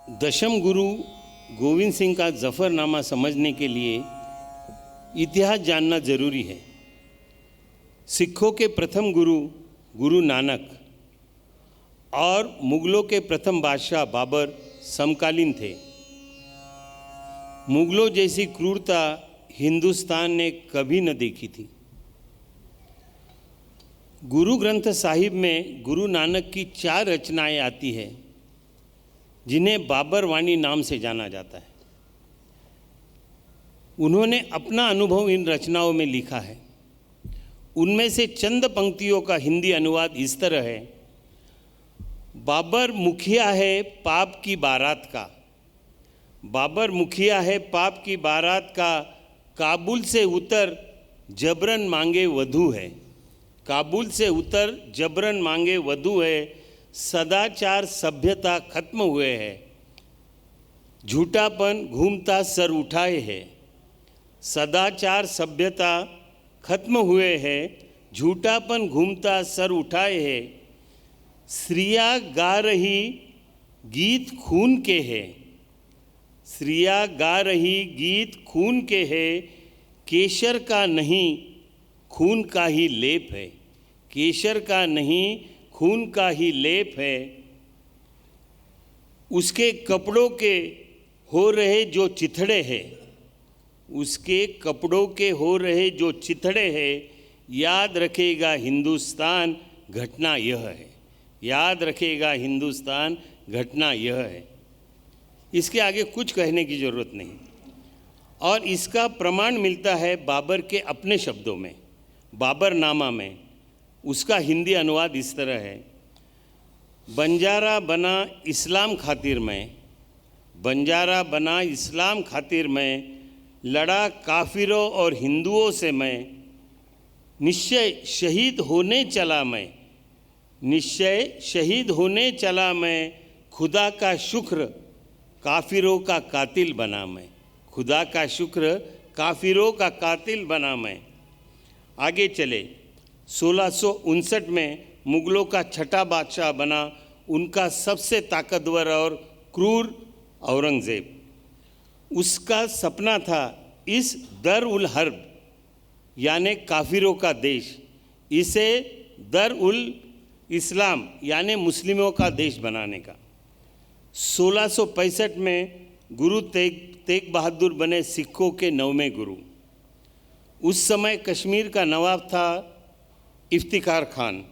दशम गुरु गोविंद सिंह का जफ़रनामा समझने के लिए इतिहास जानना जरूरी है। सिखों के प्रथम गुरु गुरु नानक और मुगलों के प्रथम बादशाह बाबर समकालीन थे। मुगलों जैसी क्रूरता हिंदुस्तान ने कभी न देखी थी। गुरु ग्रंथ साहिब में गुरु नानक की 4 रचनाएं आती हैं जिन्हें बाबर वाणी नाम से जाना जाता है। उन्होंने अपना अनुभव इन रचनाओं में लिखा है। उनमें से चंद पंक्तियों का हिंदी अनुवाद इस तरह है। बाबर मुखिया है पाप की बारात का, बाबर मुखिया है पाप की बारात का, काबुल से उतर जबरन मांगे वधू है, काबुल से उतर जबरन मांगे वधू है, सदाचार सभ्यता खत्म हुए है, झूठापन घूमता सर उठाए है, सदाचार सभ्यता खत्म हुए है, झूठापन घूमता सर उठाए है, स्त्रियाँ गा रही गीत खून के है, स्त्रियाँ गा रही गीत खून के है, केसर का नहीं खून का ही लेप है, केसर का नहीं खून का ही लेप है, उसके कपड़ों के हो रहे जो चिथड़े हैं, उसके कपड़ों के हो रहे जो चिथड़े हैं, याद रखेगा हिंदुस्तान घटना यह है, याद रखेगा हिंदुस्तान घटना यह है। इसके आगे कुछ कहने की ज़रूरत नहीं और इसका प्रमाण मिलता है बाबर के अपने शब्दों में। बाबरनामा में उसका हिंदी अनुवाद इस तरह है। बंजारा बना इस्लाम खातिर में, बंजारा बना इस्लाम खातिर में, लड़ा काफिरों और हिंदुओं से मैं, निश्चय शहीद होने चला मैं, निश्चय शहीद होने चला मैं, खुदा का शुक्र काफिरों का कातिल बना मैं, खुदा का शुक्र काफिरों का कातिल बना मैं। आगे चले। 1659 में मुगलों का छठा बादशाह बना उनका सबसे ताकतवर और क्रूर औरंगज़ेब। उसका सपना था इस दर उल हर्ब यानी काफिरों का देश, इसे दर उल इस्लाम यानी मुस्लिमों का देश बनाने का। 1665 में गुरु तेग बहादुर बने सिखों के 9वें गुरु। उस समय कश्मीर का नवाब था इफ्तिकार खान।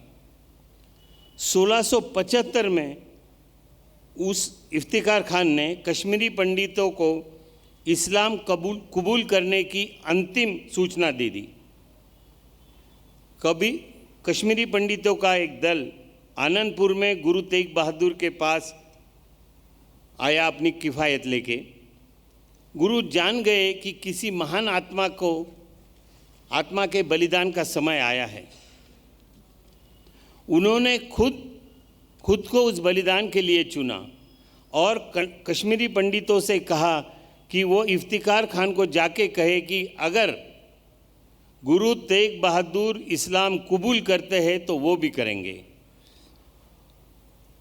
1675 में उस इफ्तिकार खान ने कश्मीरी पंडितों को इस्लाम कबूल करने की अंतिम सूचना दे दी। कश्मीरी पंडितों का एक दल आनंदपुर में गुरु तेग बहादुर के पास आया अपनी किफ़ायत लेके। गुरु जान गए कि किसी महान आत्मा के बलिदान का समय आया है। उन्होंने खुद को उस बलिदान के लिए चुना और कश्मीरी पंडितों से कहा कि वो इफ्तिकार खान को जाके कहे कि अगर गुरु तेग बहादुर इस्लाम कबूल करते हैं तो वो भी करेंगे।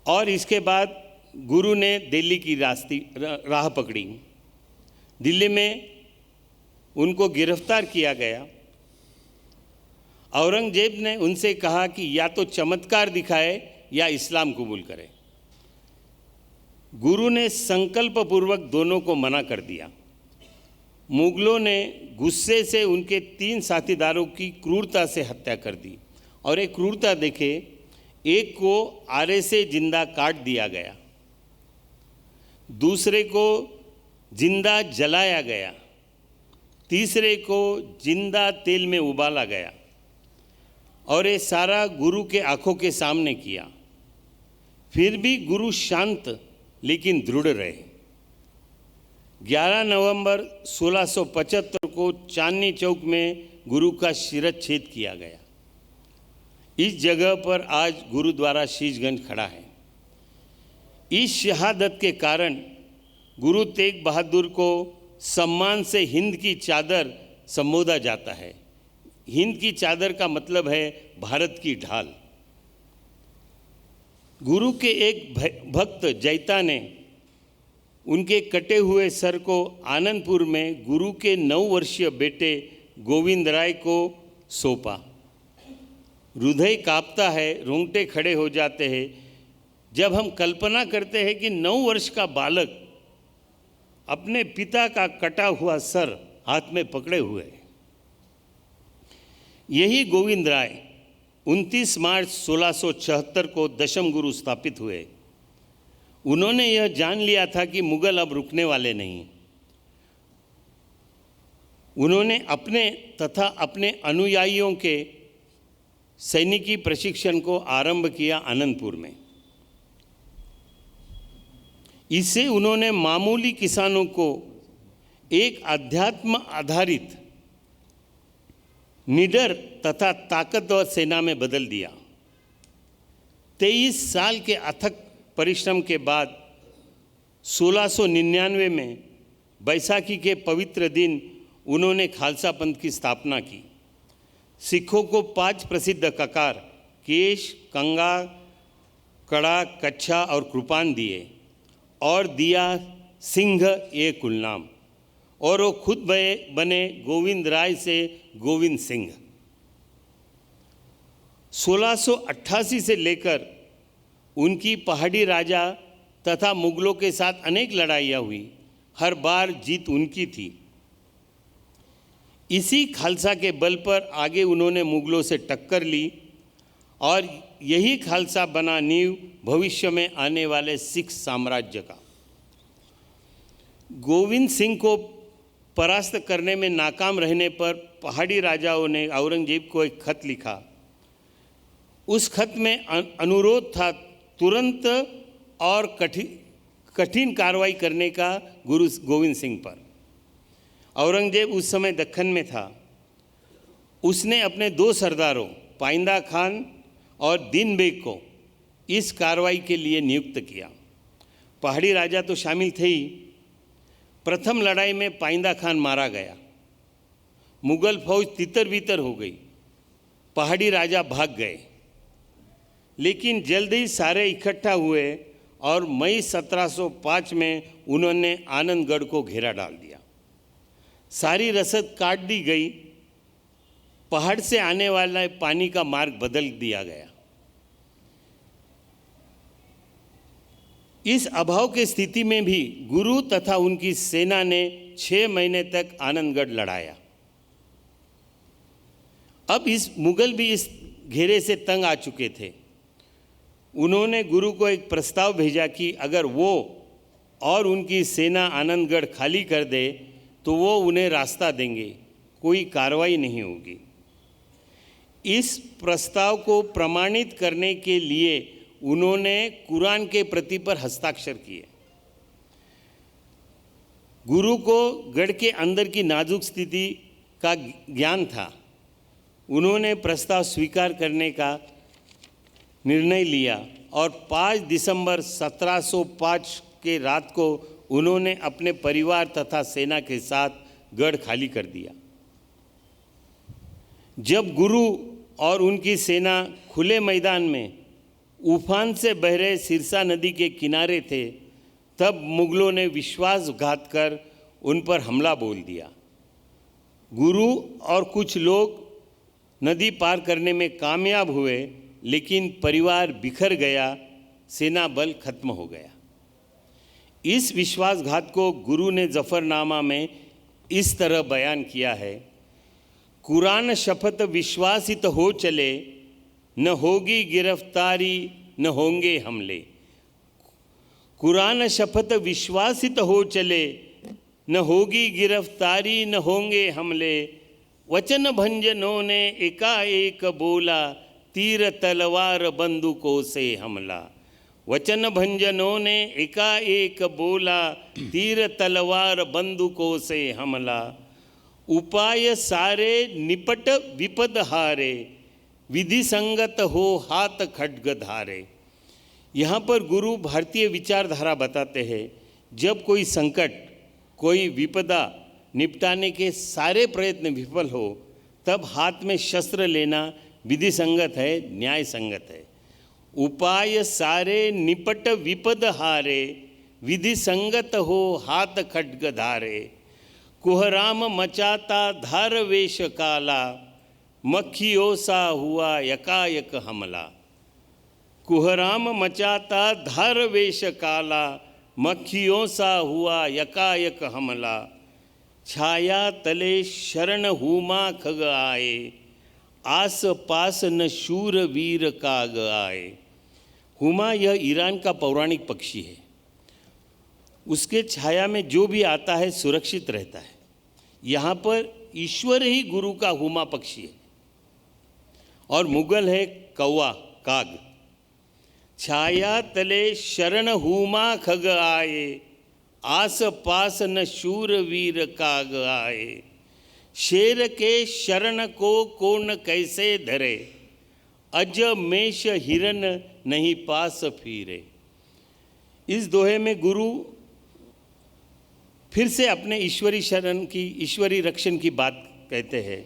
और इसके बाद गुरु ने दिल्ली की राह पकड़ी। दिल्ली में उनको गिरफ्तार किया गया। औरंगजेब ने उनसे कहा कि या तो चमत्कार दिखाए या इस्लाम कबूल करे। गुरु ने संकल्पपूर्वक दोनों को मना कर दिया। मुगलों ने गुस्से से उनके 3 साथीदारों की क्रूरता से हत्या कर दी। और एक क्रूरता देखे, एक को आरे से जिंदा काट दिया गया, दूसरे को जिंदा जलाया गया, तीसरे को जिंदा तेल में उबाला गया और ये सारा गुरु के आंखों के सामने किया। फिर भी गुरु शांत लेकिन दृढ़ रहे। 11 नवंबर 1675 को चांदनी चौक में गुरु का शिरच्छेद किया गया। इस जगह पर आज गुरुद्वारा शीशगंज खड़ा है। इस शहादत के कारण गुरु तेग बहादुर को सम्मान से हिंद की चादर संबोधा जाता है। हिंद की चादर का मतलब है भारत की ढाल। गुरु के एक भक्त जैता ने उनके कटे हुए सर को आनंदपुर में गुरु के 9 वर्षीय बेटे गोविंद राय को सौंपा। हृदय कांपता है, रोंगटे खड़े हो जाते हैं जब हम कल्पना करते हैं कि 9 वर्ष का बालक अपने पिता का कटा हुआ सर हाथ में पकड़े हुए है। यही गोविंद राय 29 मार्च 1676 को दशम गुरु स्थापित हुए। उन्होंने यह जान लिया था कि मुगल अब रुकने वाले नहीं। उन्होंने अपने तथा अपने अनुयायियों के सैनिकी प्रशिक्षण को आरंभ किया आनंदपुर में। इससे उन्होंने मामूली किसानों को एक अध्यात्म आधारित निडर तथा ताकतवर सेना में बदल दिया। 23 साल के अथक परिश्रम के बाद 1699 में बैसाखी के पवित्र दिन उन्होंने खालसा पंथ की स्थापना की। सिखों को 5 प्रसिद्ध ककार केश, कंगा, कड़ा, कच्छा और कृपान दिए और दिया सिंह ये कुलनाम, और वो खुद बने गोविंद राय से गोविंद सिंह। 1688 से लेकर उनकी पहाड़ी राजा तथा मुगलों के साथ अनेक लड़ाइयाँ हुई, हर बार जीत उनकी थी। इसी खालसा के बल पर आगे उन्होंने मुगलों से टक्कर ली और यही खालसा बना नींव भविष्य में आने वाले सिख साम्राज्य का। गोविंद सिंह को परास्त करने में नाकाम रहने पर पहाड़ी राजाओं ने औरंगजेब को एक खत लिखा। उस खत में अनुरोध था तुरंत और कठिन कार्रवाई करने का गुरु गोविंद सिंह पर। औरंगजेब उस समय दक्कन में था। उसने अपने 2 सरदारों पाइंदा खान और दीन बेग को इस कार्रवाई के लिए नियुक्त किया। पहाड़ी राजा तो शामिल थे ही। प्रथम लड़ाई में पाइंदा खान मारा गया। मुगल फौज तितर बितर हो गई। पहाड़ी राजा भाग गए, लेकिन जल्द ही सारे इकट्ठा हुए और मई 1705 में उन्होंने आनंदगढ़ को घेरा डाल दिया। सारी रसद काट दी गई। पहाड़ से आने वाला पानी का मार्ग बदल दिया गया। इस अभाव की स्थिति में भी गुरु तथा उनकी सेना ने 6 महीने तक आनंदगढ़ लड़ाया। अब इस मुगल भी इस घेरे से तंग आ चुके थे। उन्होंने गुरु को एक प्रस्ताव भेजा कि अगर वो और उनकी सेना आनंदगढ़ खाली कर दे तो वो उन्हें रास्ता देंगे, कोई कार्रवाई नहीं होगी। इस प्रस्ताव को प्रमाणित करने के लिए उन्होंने कुरान के प्रति पर हस्ताक्षर किए। गुरु को गढ़ के अंदर की नाजुक स्थिति का ज्ञान था। उन्होंने प्रस्ताव स्वीकार करने का निर्णय लिया और 5 दिसंबर 1705 के रात को उन्होंने अपने परिवार तथा सेना के साथ गढ़ खाली कर दिया। जब गुरु और उनकी सेना खुले मैदान में उफान से बह रहे सिरसा नदी के किनारे थे, तब मुगलों ने विश्वासघात कर उन पर हमला बोल दिया। गुरु और कुछ लोग नदी पार करने में कामयाब हुए, लेकिन परिवार बिखर गया, सेना बल खत्म हो गया। इस विश्वासघात को गुरु ने जफरनामा में इस तरह बयान किया है: कुरान शपथ विश्वासित हो चले, न होगी गिरफ्तारी न होंगे हमले। कुरान शपथ विश्वासित हो चले, न होगी गिरफ्तारी न होंगे हमले। वचन भंजनों ने एकाएक बोला, तीर तलवार बंदूकों से हमला। वचन भंजनों ने एकाएक बोला, तीर तलवार बंदूकों से हमला। उपाय सारे निपट विपद हारे, विधि संगत हो हाथ खड्ग धारे। यहाँ पर गुरु भारतीय विचारधारा बताते हैं, जब कोई संकट, कोई विपदा निपटाने के सारे प्रयत्न विफल हो, तब हाथ में शस्त्र लेना विधि संगत है, न्याय संगत है। उपाय सारे निपट विपद हारे, विधि संगत हो हाथ खड्ग धारे, कुहराम मचाता धार वेश काला, मक्खियों सा हुआ यकायक हमला। कुहराम मचाता धार वेश काला, मक्खियों सा हुआ यकायक हमला। छाया तले शरण हुमा खग आए, आस पास न शूर वीर काग आए। हुमा यह ईरान का पौराणिक पक्षी है। उसके छाया में जो भी आता है सुरक्षित रहता है। यहाँ पर ईश्वर ही गुरु का हुमा पक्षी है। और मुगल है कौवा, काग। छाया तले शरण हुमा खग आए, आस पास न शूर वीर काग आए। शेर के शरण को कौन कैसे धरे, अज मेष हिरन नहीं पास फिरे। इस दोहे में गुरु फिर से अपने ईश्वरी शरण की, ईश्वरी रक्षण की बात कहते हैं।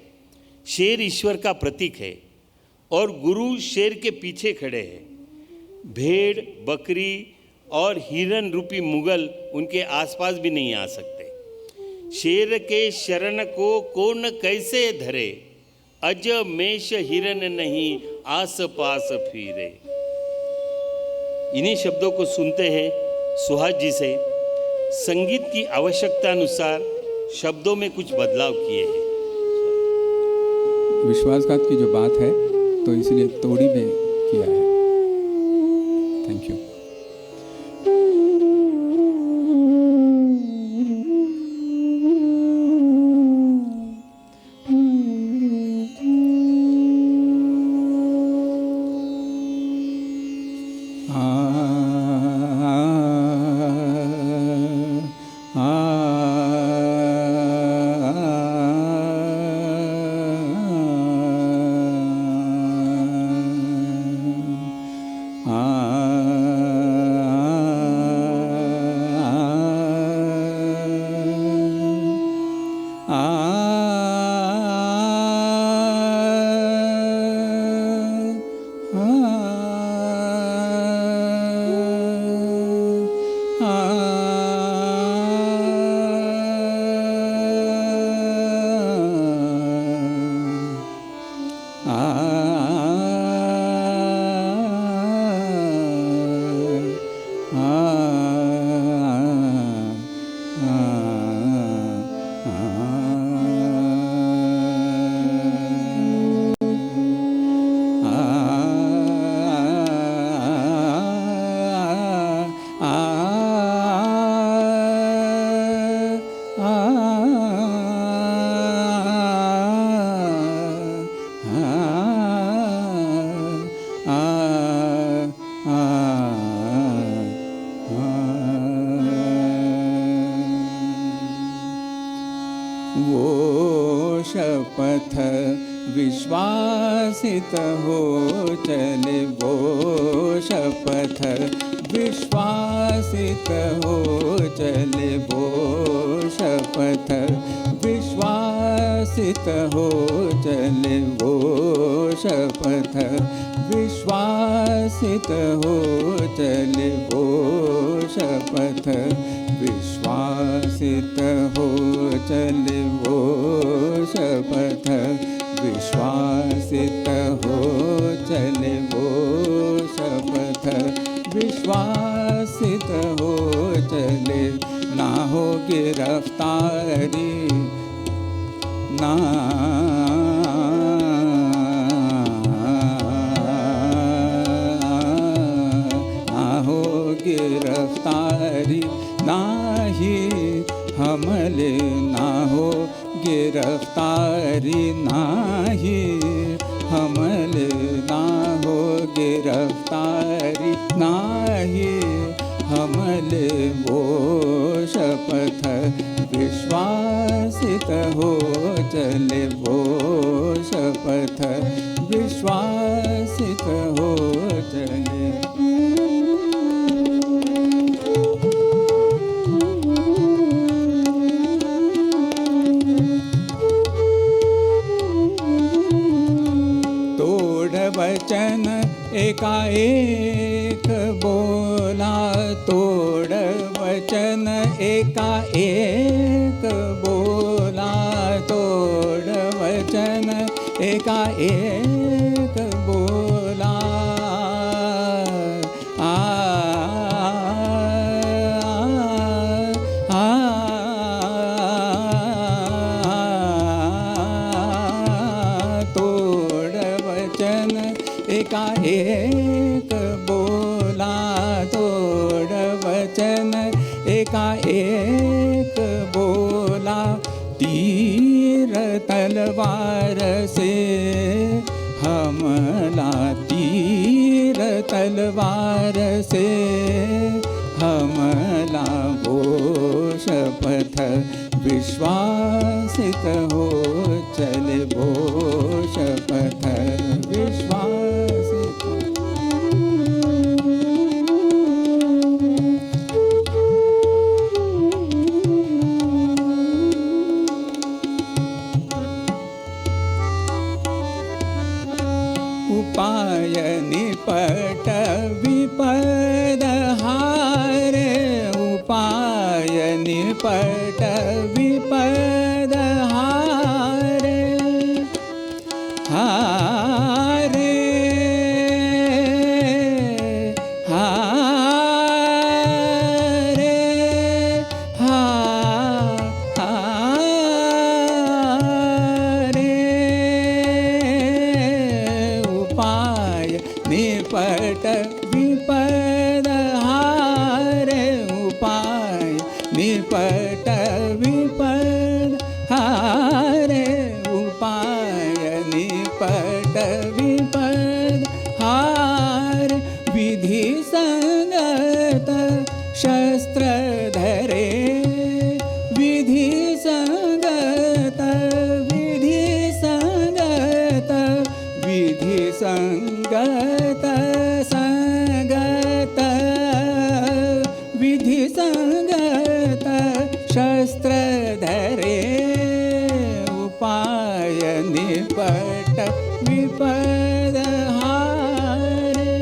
शेर ईश्वर का प्रतीक है और गुरु शेर के पीछे खड़े हैं। भेड़, बकरी और हिरन रूपी मुगल उनके आसपास भी नहीं आ सकते। शेर के शरण को कौन कैसे धरे, अज मेष हिरन नहीं आस पास फिरे। इन्हीं शब्दों को सुनते हैं सुहास जी से। संगीत की आवश्यकता अनुसार शब्दों में कुछ बदलाव किए हैं। विश्वासघात की जो बात है तो इसलिए तोड़ी में किया है। Thank you. वो शपथ विश्वासित हो चले, वो शपथ विश्वासित हो चले, वो शपथ विश्वासित हो चले, वो शपथ विश्वासित हो चले, वो शपथ विश्वासित हो चले, वो शपथ विश्वासित हो चले, वो शपथ विश्वासित हो चले। ना हो गिरफ्तारी, ना हो गिरफ्तारी, ना ही हमले, ना हो गिरफ्तारी, ना ही हमले, ना हो गिरफ्तारी, ना ही हमले, वो शपथ विश्वासित हो चले, वो शपथ विश्वासित हो चले। वचन एकाएक बोला, तो तोड़ वचन एका एक बोला, तोड़ वचन एका एक बोला। तोड़ वचन एका एक बोला, तोड़ वचन एका एक बोला। तीर तलवार से हमला, तीर तलवार से हमला। वो शपथ विश्वासित हो चले, वो शपथ विश्वासित। उपाय निपट विपद हारे, उपाय निपट विपद हारे, हारे हारे हारे। उपाय निपट विपद हारे, उपाय निपट विपद हारे, उपाय निपट विपद हार। विधि संगत शस्त्र धरे, विधि संगत, विधि संगत, विधि संगत, संगत, विधि संगत शस्त्र धरे। उपाय निपट विपद हारे।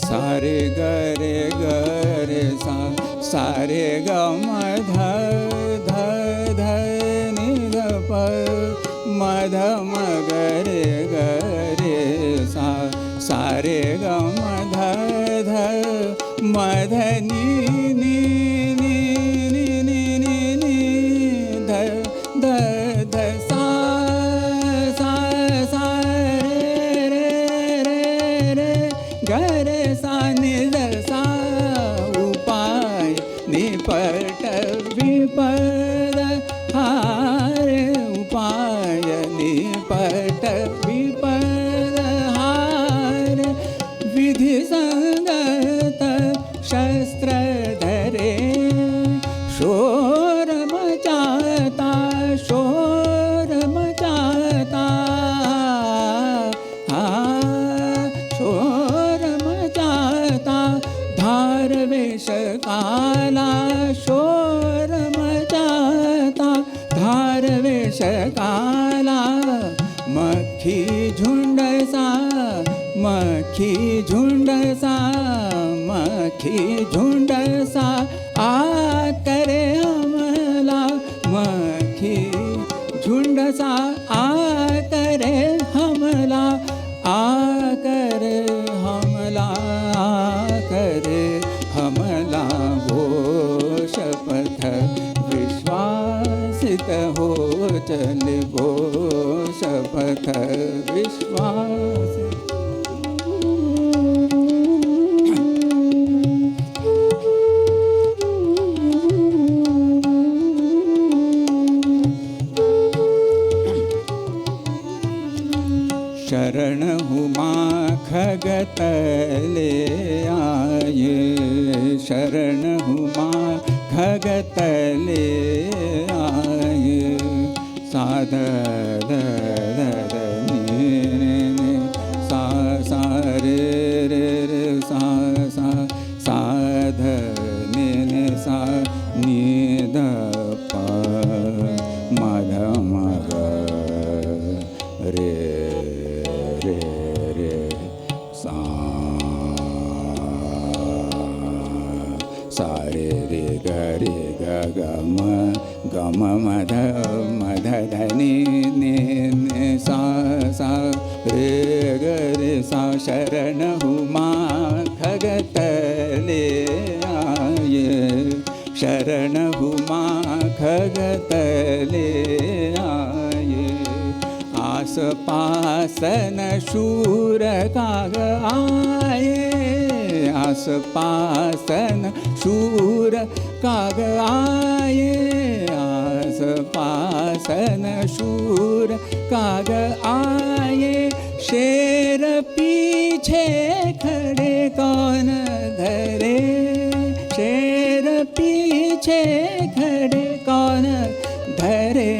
सारे गरे गरे सा, सारे ग मध ध ध नि ध प, मध मगरे गरे सा, सारे ग मध ध मध नि नि नि नि नि नि नि ध ध ध सा सा सा रे रे रे गरे सा नि ध सा। उपाय निपट विपद हारे, उपाय निपट विपद हारे। विधि संगत शस्त्र धरे, शोर मचाता, शोर मचाता, शोर मचाता। धार वेश काला, शोर मचाता, धार वेश काला। मक्खी झुंड सा, मक्खी झुंड सा, मक्खी झुंड सा आ करे हमला। मक्खी झुंड सा आ करे हमला, आ करे हमला, आ करे हमला। वो शपथ विश्वासित हो चले, वो शपथ विश्वासित। शरण हुमा खगत ले आए, शरण हुमा खगत ले आए। ध ध ध ध नि नि सा सा रे रे रे सा सा सा ध नि नि सा नि ध प म ध म ग रे रे रे सा सा रे रे ग ग म म ध ध नि नि नि सा सा रे ग रे सा शरण हुमा खगतले आये शरण हुमा खगतले आये आस पासन शूर काग आये आस पासन शूर काग आये आस पासन शूर काग आये शेर पीछे खड़े कौन धरे शेर पीछे खड़े कौन धरे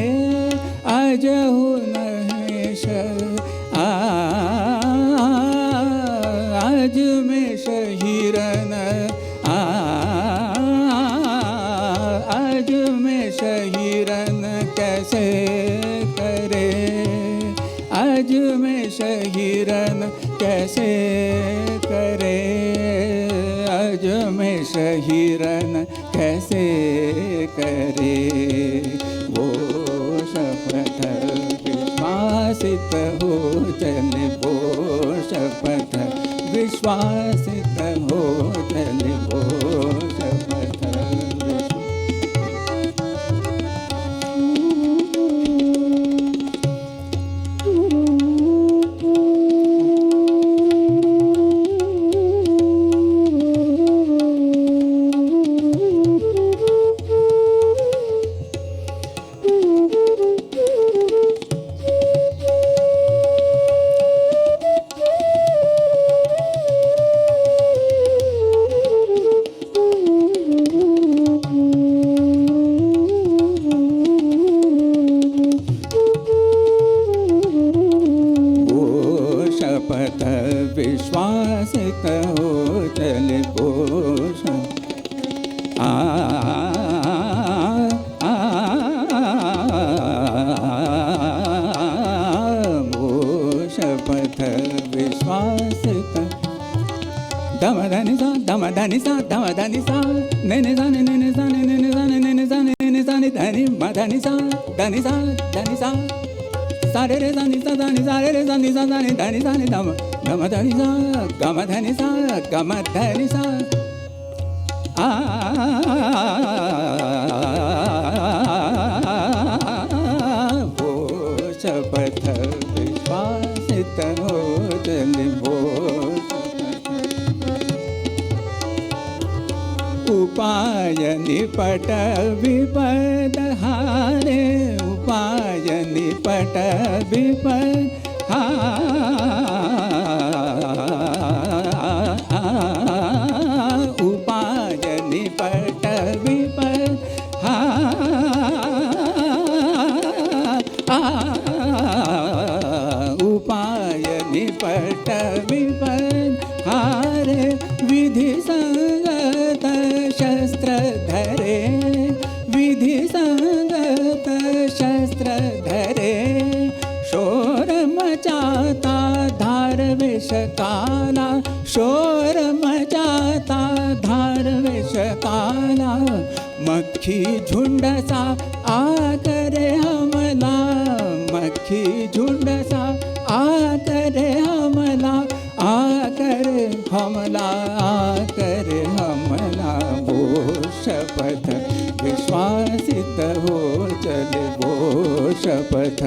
अजहु नहेश आज में शहीरन आज में शहीरन कैसे करे आज में शहीरन कैसे करे आज में शहीरन कैसे करे वो शपथ विश्वासित हो चले वो शपथ विश्वासित हो चले वो शपथ विश्वासित हो चले पोष शपथ विश्वासित दम धनि सा दम धनि सा दम धनि सा ने सा ने सा ने सा ने सा ने सा धनि म धनि सा धनि सा सारे रे सा नि सा रे रे सा नि सा धनि सा नि दम गम धनि सा गम धनि सा गम धनि सा वो शपथ विश्वासित हो चले वो उपाय निपट विपद हारे उपाय निपट विपद उपाय निपट विपद उपाय निपट विपद हारे विधि संगत शस्त्र धरे विधि संगत शस्त्र धरे शोर मचाता धार विष काला शोर मचाता धार विष काला मक्खी झुंड सा आकर हमला मक्खी झुंड सा आकर हमला आकर हमला आकर हमला वो शपथ विश्वासित हो चले वो शपथ